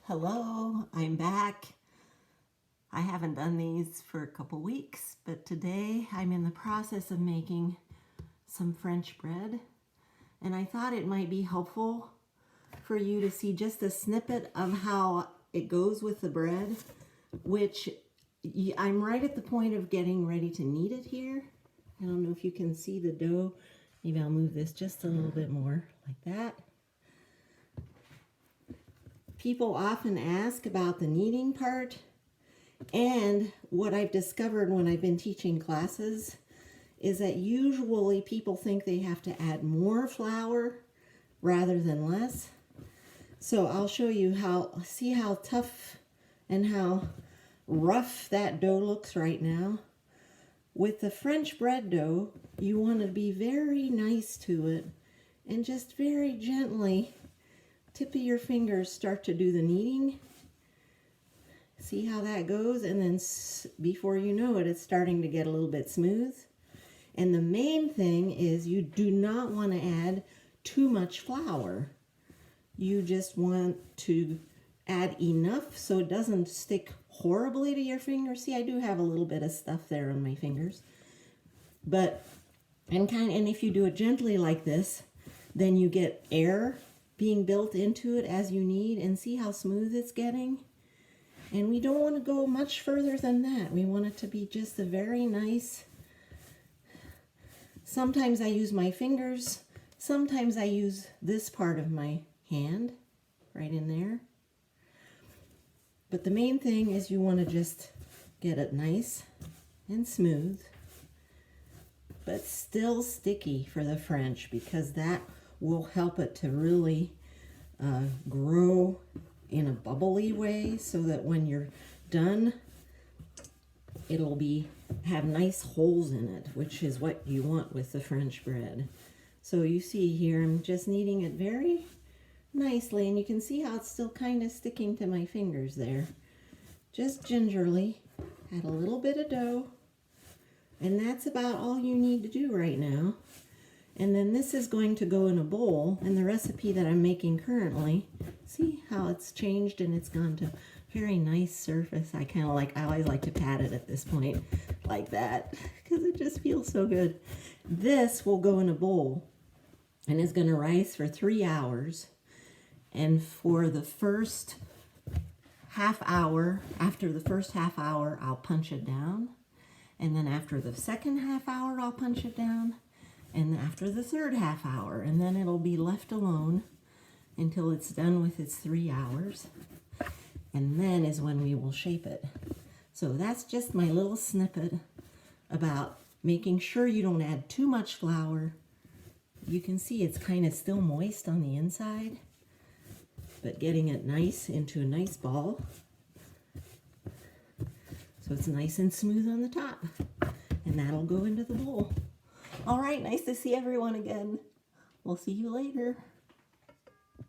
Hello, I'm back. I haven't done these for a couple weeks, but today I'm in the process of making some French bread, and I thought it might be helpful for you to see just a snippet of how it goes with the bread, which I'm right at the point of getting ready to knead it here. I don't know if you can see the dough. Maybe I'll move this just a little bit more like that. People often ask about the kneading part, and what I've discovered when I've been teaching classes is that usually people think they have to add more flour rather than less. So I'll show you see how tough and how rough that dough looks right now. With the French bread dough, you want to be very nice to it and just very gently tip of your fingers start to do the kneading. See how that goes, and then before you know it, it's starting to get a little bit smooth. And the main thing is you do not want to add too much flour. You just want to add enough so it doesn't stick horribly to your fingers. See, I do have a little bit of stuff there on my fingers. But, and if you do it gently like this, then you get air being built into it as you need, and see how smooth it's getting. And we don't want to go much further than that. We want it to be just a very nice. Sometimes I use my fingers, sometimes I use this part of my hand right in there. But the main thing is you want to just get it nice and smooth, but still sticky for the French, because that will help it to really grow in a bubbly way, so that when you're done, it'll have nice holes in it, which is what you want with the French bread. So you see here, I'm just kneading it very nicely, and you can see how it's still kind of sticking to my fingers there. Just gingerly add a little bit of dough, and that's about all you need to do right now. And then this is going to go in a bowl, and the recipe that I'm making currently, see how it's changed and it's gone to a very nice surface. I always like to pat it at this point like that, because it just feels so good. This will go in a bowl and is going to rise for 3 hours. And for the first half hour, after the first half hour, I'll punch it down. And then after the second half hour, I'll punch it down. And after the third half hour, and then it'll be left alone until it's done with its 3 hours. And then is when we will shape it. So that's just my little snippet about making sure you don't add too much flour. You can see it's kind of still moist on the inside, but getting it nice into a nice ball, so it's nice and smooth on the top. And that'll go into the bowl. All right, nice to see everyone again. We'll see you later.